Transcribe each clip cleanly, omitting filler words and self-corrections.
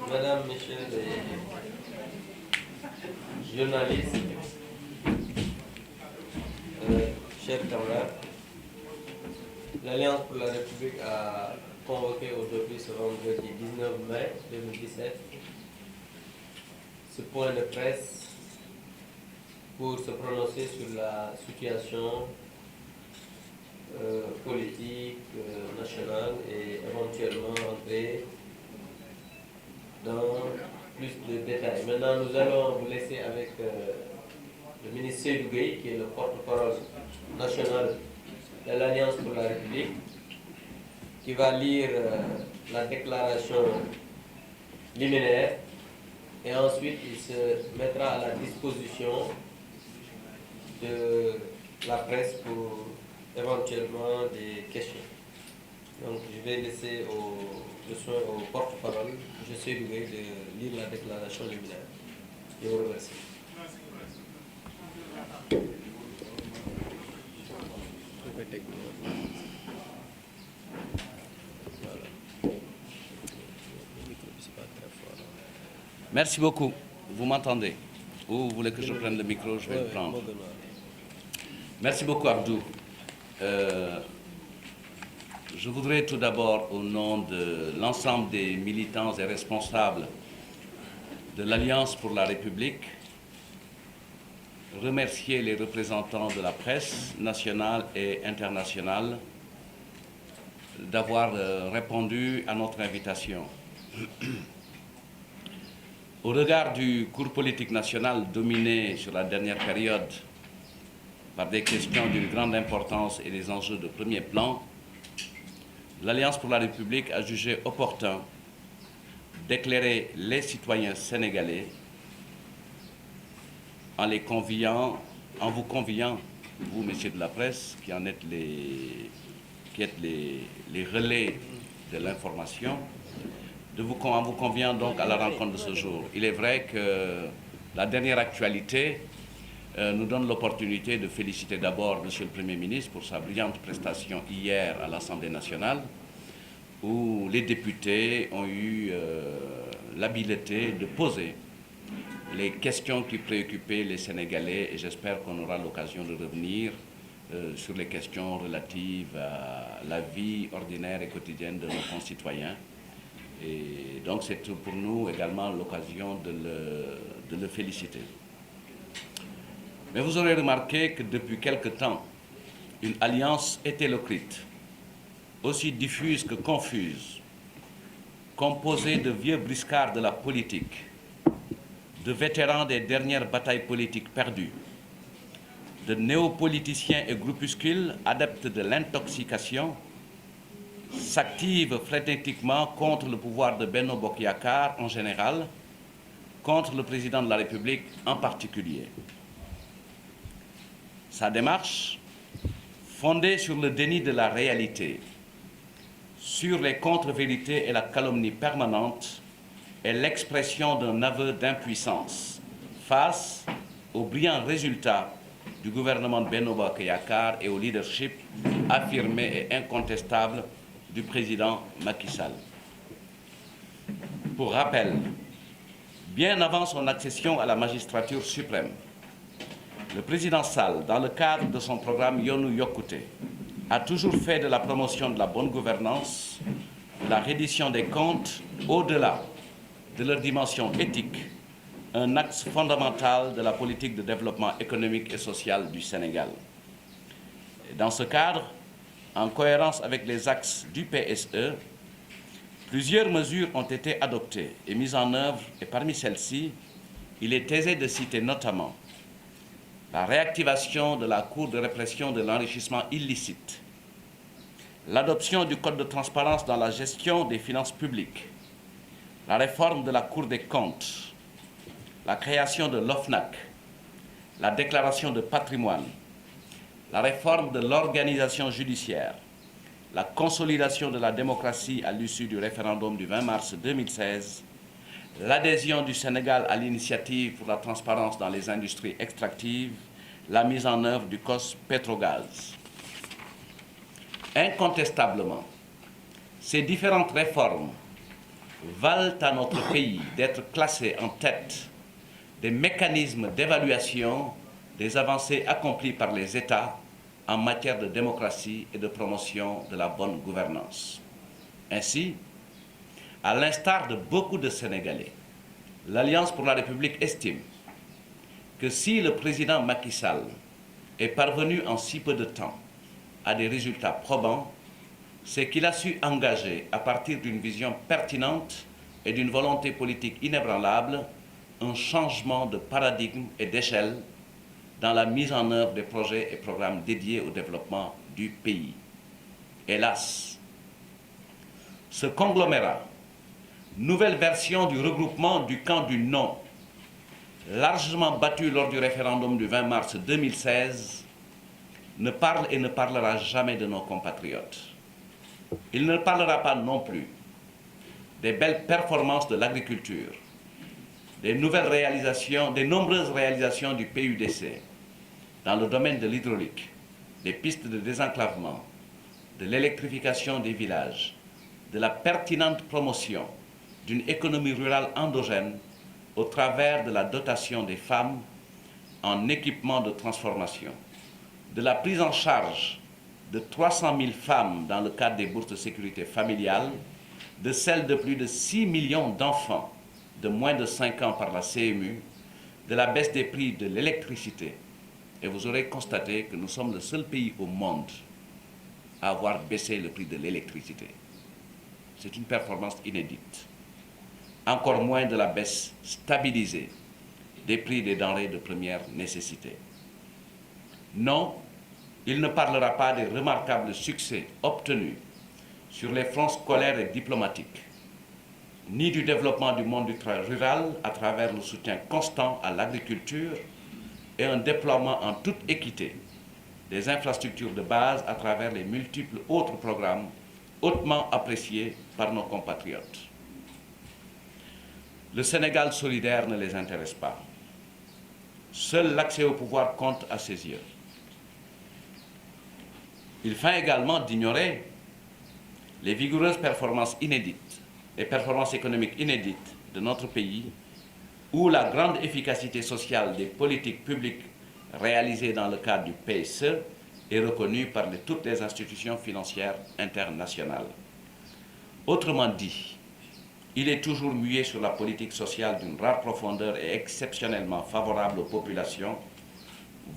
Mesdames, Messieurs les journalistes, chers camarades, l'Alliance pour la République a convoqué aujourd'hui ce vendredi 19 mai 2017 ce point de presse pour se prononcer sur la situation politique nationale et éventuellement entrer dans plus de détails. Maintenant, nous allons vous laisser avec le ministre Seydou Gueye, qui est le porte-parole national de l'Alliance pour la République, qui va lire la déclaration liminaire et ensuite il se mettra à la disposition de la presse pour éventuellement des questions. Donc je vais laisser le soin au porte-parole, M. Seydou Gueye, de lire la déclaration liminaire. Je vous remercie. Merci beaucoup. Vous m'entendez? Ou vous voulez que je prenne le micro? Je vais le prendre. Merci beaucoup, Abdou. Je voudrais tout d'abord, au nom de l'ensemble des militants et responsables de l'Alliance pour la République, remercier les représentants de la presse nationale et internationale d'avoir répondu à notre invitation. Au regard du cours politique national dominé sur la dernière période par des questions d'une grande importance et des enjeux de premier plan, l'Alliance pour la République a jugé opportun d'éclairer les citoyens sénégalais en vous conviant, vous, messieurs de la presse, qui êtes les relais de l'information, en vous conviant donc à la rencontre de ce jour. Il est vrai que la dernière actualité nous donne l'opportunité de féliciter d'abord M. le Premier ministre pour sa brillante prestation hier à l'Assemblée nationale, où les députés ont eu l'habileté de poser les questions qui préoccupaient les Sénégalais, et j'espère qu'on aura l'occasion de revenir sur les questions relatives à la vie ordinaire et quotidienne de nos concitoyens. Et donc c'est pour nous également l'occasion de le féliciter. Mais vous aurez remarqué que depuis quelque temps, une alliance hétéroclite, aussi diffuse que confuse, composée de vieux briscards de la politique, de vétérans des dernières batailles politiques perdues, de néopoliticiens et groupuscules adeptes de l'intoxication, s'active frénétiquement contre le pouvoir de Benno Bokk Yakaar en général, contre le président de la République en particulier. Sa démarche, fondée sur le déni de la réalité, sur les contre-vérités et la calomnie permanente, est l'expression d'un aveu d'impuissance face aux brillants résultats du gouvernement de Benno Bokk Yakaar et au leadership affirmé et incontestable du président Macky Sall. Pour rappel, bien avant son accession à la magistrature suprême, le président Sall, dans le cadre de son programme Yoonu Yokkute, a toujours fait de la promotion de la bonne gouvernance, de la reddition des comptes, au-delà de leur dimension éthique, un axe fondamental de la politique de développement économique et social du Sénégal. Et dans ce cadre, en cohérence avec les axes du PSE, plusieurs mesures ont été adoptées et mises en œuvre, et parmi celles-ci, il est aisé de citer notamment la réactivation de la Cour de répression de l'enrichissement illicite, l'adoption du Code de transparence dans la gestion des finances publiques, la réforme de la Cour des comptes, la création de l'OFNAC, la déclaration de patrimoine, la réforme de l'organisation judiciaire, la consolidation de la démocratie à l'issue du référendum du 20 mars 2016, l'adhésion du Sénégal à l'initiative pour la transparence dans les industries extractives, la mise en œuvre du COS Pétrogaz. Incontestablement, ces différentes réformes valent à notre pays d'être classé en tête des mécanismes d'évaluation des avancées accomplies par les États en matière de démocratie et de promotion de la bonne gouvernance. Ainsi, à l'instar de beaucoup de Sénégalais, l'Alliance pour la République estime que si le président Macky Sall est parvenu en si peu de temps à des résultats probants, c'est qu'il a su engager, à partir d'une vision pertinente et d'une volonté politique inébranlable, un changement de paradigme et d'échelle dans la mise en œuvre des projets et programmes dédiés au développement du pays. Hélas, ce conglomérat, nouvelle version du regroupement du camp du non, largement battu lors du référendum du 20 mars 2016, ne parle et ne parlera jamais de nos compatriotes. Il ne parlera pas non plus des belles performances de l'agriculture, des nombreuses réalisations du PUDC dans le domaine de l'hydraulique, des pistes de désenclavement, de l'électrification des villages, de la pertinente promotion d'une économie rurale endogène au travers de la dotation des femmes en équipement de transformation, de la prise en charge de 300 000 femmes dans le cadre des bourses de sécurité familiale, de celle de plus de 6 millions d'enfants de moins de 5 ans par la CMU, de la baisse des prix de l'électricité. Et vous aurez constaté que nous sommes le seul pays au monde à avoir baissé le prix de l'électricité. C'est une performance inédite. Encore moins de la baisse stabilisée des prix des denrées de première nécessité. Non, il ne parlera pas des remarquables succès obtenus sur les fronts scolaires et diplomatiques, ni du développement du monde rural à travers le soutien constant à l'agriculture et un déploiement en toute équité des infrastructures de base à travers les multiples autres programmes hautement appréciés par nos compatriotes. Le Sénégal solidaire ne les intéresse pas. Seul l'accès au pouvoir compte à ses yeux. Il feint également d'ignorer les vigoureuses performances inédites et performances économiques inédites de notre pays, où la grande efficacité sociale des politiques publiques réalisées dans le cadre du PSE est reconnue par toutes les institutions financières internationales. Autrement dit, il est toujours muet sur la politique sociale d'une rare profondeur et exceptionnellement favorable aux populations,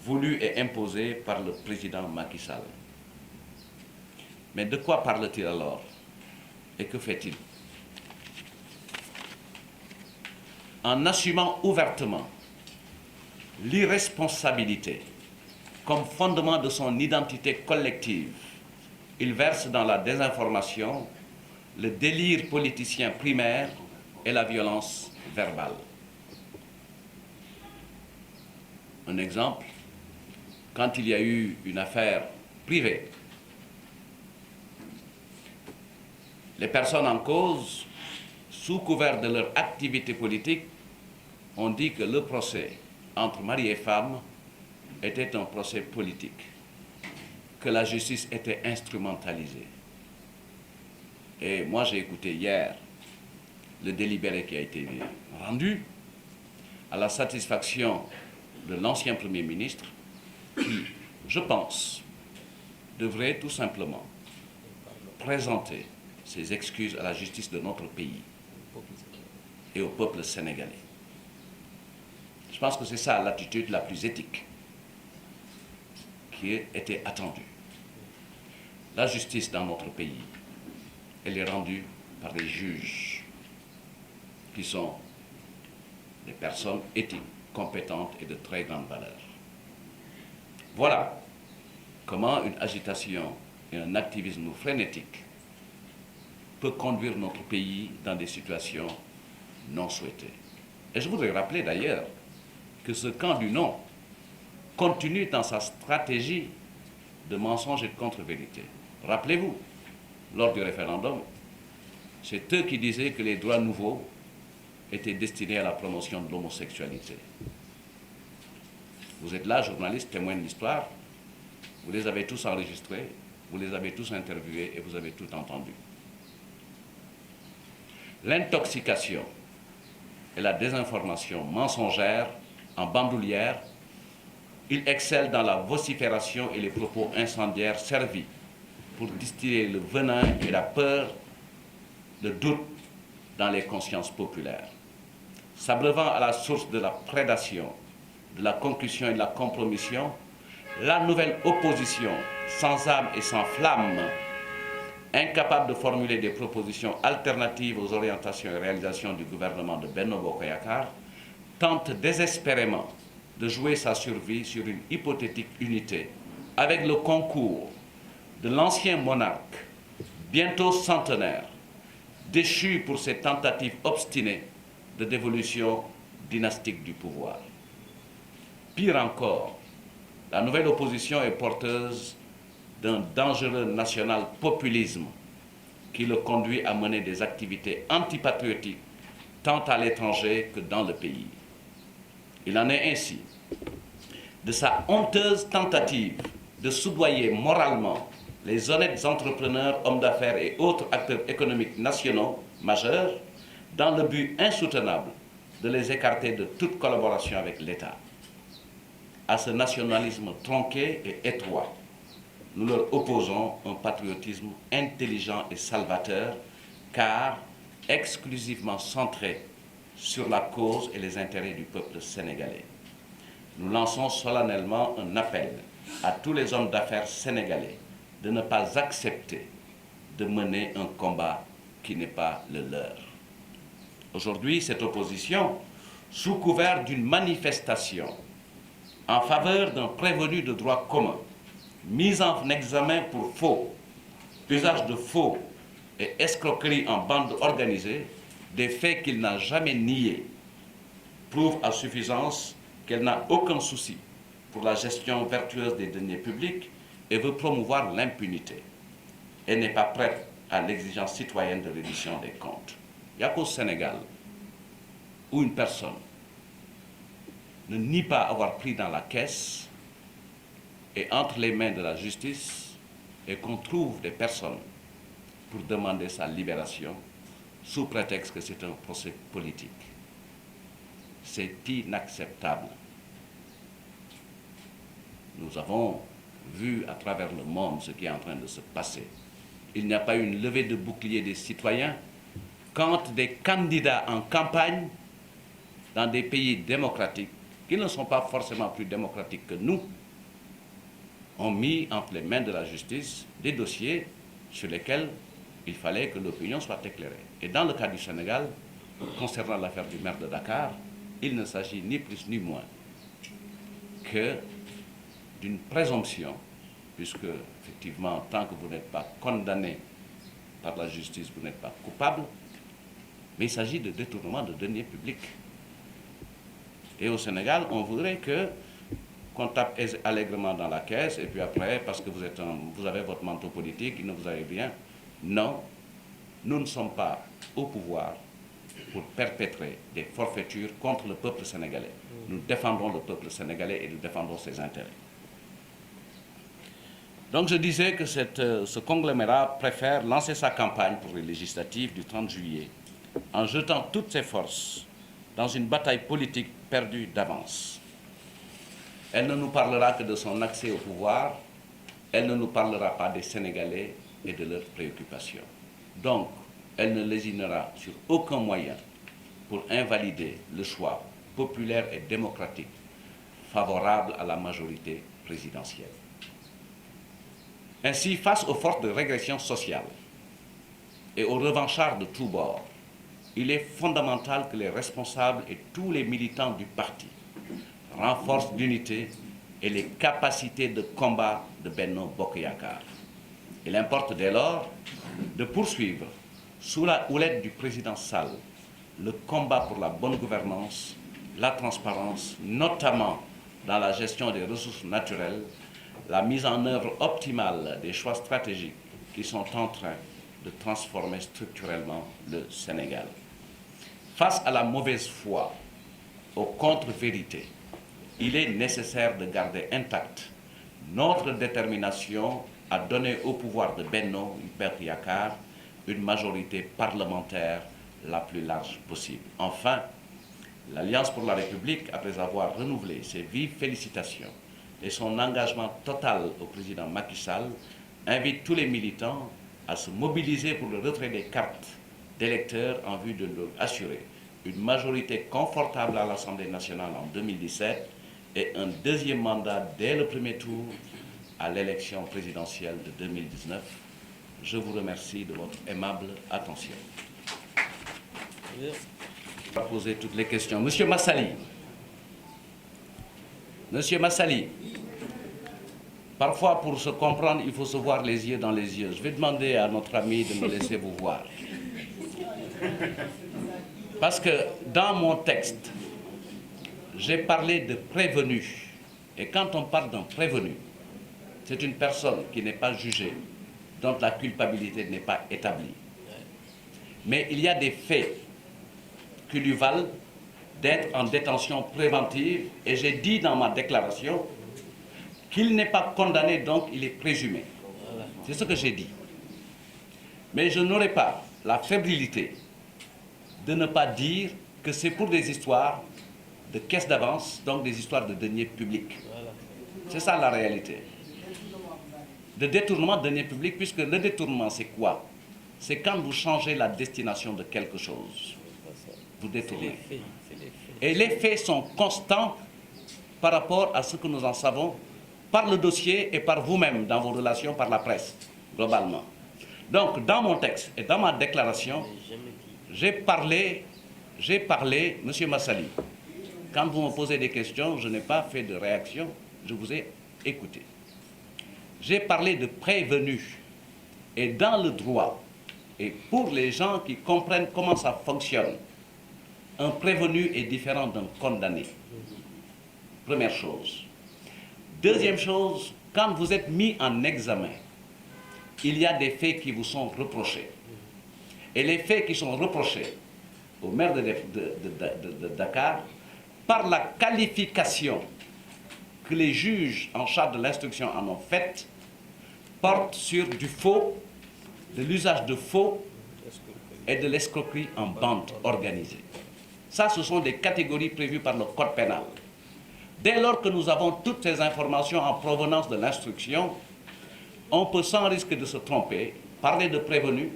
voulue et imposée par le président Macky Sall. Mais de quoi parle-t-il alors? Et que fait-il? En assumant ouvertement l'irresponsabilité comme fondement de son identité collective, il verse dans la désinformation, le délire politicien primaire et la violence verbale. Un exemple, quand il y a eu une affaire privée, les personnes en cause, sous couvert de leur activité politique, ont dit que le procès entre mari et femme était un procès politique, que la justice était instrumentalisée. Et moi, j'ai écouté hier le délibéré qui a été rendu à la satisfaction de l'ancien Premier ministre qui, je pense, devrait tout simplement présenter ses excuses à la justice de notre pays et au peuple sénégalais. Je pense que c'est ça l'attitude la plus éthique qui était attendue. La justice dans notre pays, elle est rendue par des juges qui sont des personnes éthiques, compétentes et de très grande valeur. Voilà comment une agitation et un activisme frénétique peut conduire notre pays dans des situations non souhaitées. Et je voudrais rappeler d'ailleurs que ce camp du non continue dans sa stratégie de mensonge et de contre-vérité. Rappelez-vous, lors du référendum, c'est eux qui disaient que les droits nouveaux étaient destinés à la promotion de l'homosexualité. Vous êtes là, journalistes, témoins de l'histoire, vous les avez tous enregistrés, vous les avez tous interviewés et vous avez tout entendu. l'intoxication et la désinformation mensongère en bandoulière. Il excelle dans la vocifération et les propos incendiaires servis pour distiller le venin et la peur, le doute dans les consciences populaires. S'abreuvant à la source de la prédation, de la concussion et de la compromission, la nouvelle opposition, sans âme et sans flamme, incapable de formuler des propositions alternatives aux orientations et réalisations du gouvernement de Benno Bokk Yakaar, tente désespérément de jouer sa survie sur une hypothétique unité avec le concours de l'ancien monarque, bientôt centenaire, déchu pour ses tentatives obstinées de dévolution dynastique du pouvoir. Pire encore, la nouvelle opposition est porteuse d'un dangereux national-populisme qui le conduit à mener des activités antipatriotiques tant à l'étranger que dans le pays. Il en est ainsi de sa honteuse tentative de soudoyer moralement les honnêtes entrepreneurs, hommes d'affaires et autres acteurs économiques nationaux majeurs dans le but insoutenable de les écarter de toute collaboration avec l'État. À ce nationalisme tronqué et étroit, nous leur opposons un patriotisme intelligent et salvateur, car exclusivement centré sur la cause et les intérêts du peuple sénégalais. Nous lançons solennellement un appel à tous les hommes d'affaires sénégalais de ne pas accepter de mener un combat qui n'est pas le leur. Aujourd'hui, cette opposition, sous couvert d'une manifestation en faveur d'un prévenu de droit commun, mis en examen pour faux, usage de faux et escroquerie en bande organisée, des faits qu'il n'a jamais niés, prouve à suffisance qu'elle n'a aucun souci pour la gestion vertueuse des deniers publics et veut promouvoir l'impunité. Elle n'est pas prête à l'exigence citoyenne de reddition des comptes. Il n'y a qu'au Sénégal où une personne ne nie pas avoir pris dans la caisse et entre les mains de la justice et qu'on trouve des personnes pour demander sa libération sous prétexte que c'est un procès politique. C'est inacceptable. Nous avons vu à travers le monde ce qui est en train de se passer. Il n'y a pas eu une levée de bouclier des citoyens quand des candidats en campagne dans des pays démocratiques, qui ne sont pas forcément plus démocratiques que nous, ont mis entre les mains de la justice des dossiers sur lesquels il fallait que l'opinion soit éclairée. Et dans le cas du Sénégal, concernant l'affaire du maire de Dakar, il ne s'agit ni plus ni moins que d'une présomption, puisque effectivement, tant que vous n'êtes pas condamné par la justice, vous n'êtes pas coupable, mais il s'agit de détournement de deniers publics. Et au Sénégal, on voudrait qu'on tape allègrement dans la caisse, et puis après, parce que vous avez votre manteau politique, il ne vous arrive rien. Non, nous ne sommes pas au pouvoir pour perpétrer des forfaitures contre le peuple sénégalais. Nous défendons le peuple sénégalais et nous défendons ses intérêts. Donc je disais que ce conglomérat préfère lancer sa campagne pour les législatives du 30 juillet en jetant toutes ses forces dans une bataille politique perdue d'avance. Elle ne nous parlera que de son accès au pouvoir, elle ne nous parlera pas des Sénégalais et de leurs préoccupations. Donc, elle ne lésinera sur aucun moyen pour invalider le choix populaire et démocratique favorable à la majorité présidentielle. Ainsi, face aux forces de régression sociale et aux revanchards de tous bords, il est fondamental que les responsables et tous les militants du parti renforcent l'unité et les capacités de combat de Benno Bokk Yakaar. Il importe dès lors de poursuivre, sous la houlette du président Sall, le combat pour la bonne gouvernance, la transparence, notamment dans la gestion des ressources naturelles, la mise en œuvre optimale des choix stratégiques qui sont en train de transformer structurellement le Sénégal. Face à la mauvaise foi, aux contre-vérités, il est nécessaire de garder intacte notre détermination à donner au pouvoir de Benno Bokk Yakaar une majorité parlementaire la plus large possible. Enfin, l'Alliance pour la République, après avoir renouvelé ses vives félicitations et son engagement total au président Macky Sall, invite tous les militants à se mobiliser pour le retrait des cartes d'électeurs en vue de leur assurer une majorité confortable à l'Assemblée nationale en 2017 et un deuxième mandat dès le premier tour à l'élection présidentielle de 2019. Je vous remercie de votre aimable attention. Je vais poser toutes les questions. Monsieur Massali. Monsieur Massali. Parfois, pour se comprendre, il faut se voir les yeux dans les yeux. Je vais demander à notre ami de me laisser vous voir. Parce que dans mon texte, j'ai parlé de prévenu. Et quand on parle d'un prévenu, c'est une personne qui n'est pas jugée, dont la culpabilité n'est pas établie. Mais il y a des faits qui lui valent d'être en détention préventive. Et j'ai dit dans ma déclaration qu'il n'est pas condamné, donc il est présumé. C'est ce que j'ai dit. Mais je n'aurai pas la fébrilité de ne pas dire que c'est pour des histoires de caisse d'avance, donc des histoires de deniers publics. C'est ça la réalité. De détournement de deniers publics, puisque le détournement, c'est quoi? C'est quand vous changez la destination de quelque chose. Vous détournez. Et les faits sont constants par rapport à ce que nous en savons par le dossier et par vous-même dans vos relations par la presse, globalement. Donc, dans mon texte et dans ma déclaration, j'ai parlé, Monsieur Massali, quand vous me posez des questions, je n'ai pas fait de réaction, je vous ai écouté. J'ai parlé de prévenu. Et dans le droit, et pour les gens qui comprennent comment ça fonctionne, un prévenu est différent d'un condamné. Première chose. Deuxième chose, quand vous êtes mis en examen, il y a des faits qui vous sont reprochés. Et les faits qui sont reprochés au maire de Dakar, par la qualification que les juges en charge de l'instruction en ont faite, portent sur du faux, de l'usage de faux et de l'escroquerie en bande organisée. Ça, ce sont des catégories prévues par le Code pénal. Dès lors que nous avons toutes ces informations en provenance de l'instruction, on peut sans risque de se tromper, parler de prévenus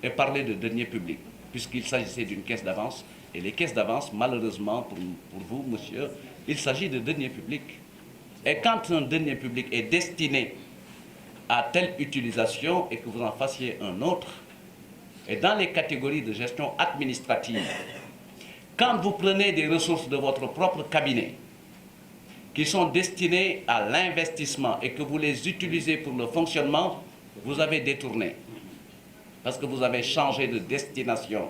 et parler de deniers publics, puisqu'il s'agissait d'une caisse d'avance. Et les caisses d'avance, malheureusement pour vous, monsieur, il s'agit de deniers publics. Et quand un denier public est destiné à telle utilisation et que vous en fassiez un autre, et dans les catégories de gestion administrative, quand vous prenez des ressources de votre propre cabinet qui sont destinées à l'investissement et que vous les utilisez pour le fonctionnement, vous avez détourné. Parce que vous avez changé de destination.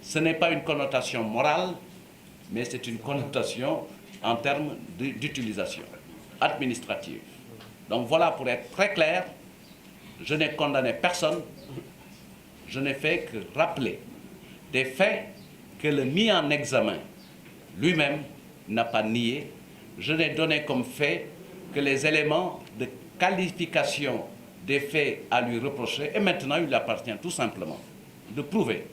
Ce n'est pas une connotation morale, mais c'est une connotation en termes d'utilisation administrative. Donc voilà, pour être très clair, je n'ai condamné personne, je n'ai fait que rappeler des faits que le mis en examen lui-même n'a pas nié. Je n'ai donné comme fait que les éléments de qualification des faits à lui reprocher, et maintenant il lui appartient tout simplement de prouver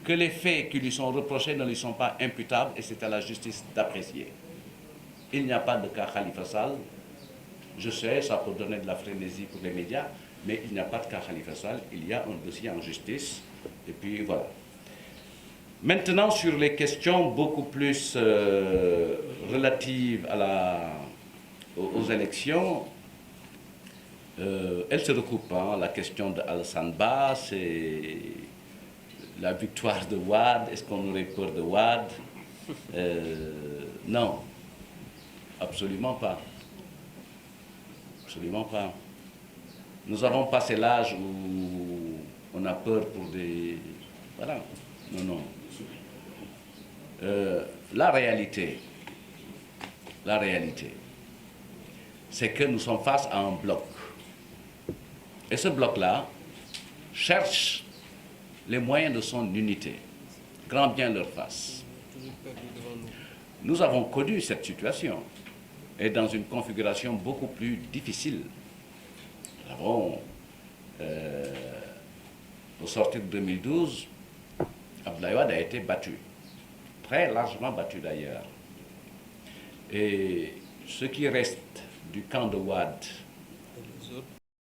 que les faits qui lui sont reprochés ne lui sont pas imputables et c'est à la justice d'apprécier. Il n'y a pas de cas Khalifa Sall. Je sais, ça peut donner de la frénésie pour les médias, mais il n'y a pas de cas Khalifa Sall. Il y a un dossier en justice et puis voilà. Maintenant, sur les questions beaucoup plus relatives aux élections, elles se recoupent. Hein. La question de Alassane Ba, c'est la victoire de Wade. Est-ce qu'on aurait peur de Wade? Non, absolument pas. Absolument pas. Nous avons passé l'âge où on a peur pour des... Voilà. Non, non. La réalité, c'est que nous sommes face à un bloc. Et ce bloc-là cherche les moyens de son unité, grand bien leur face. Nous avons connu cette situation, et dans une configuration beaucoup plus difficile. Nous avons, au sortir de 2012, Abdoulaye Wade a été battu, très largement battu d'ailleurs. Et ce qui reste du camp de Wade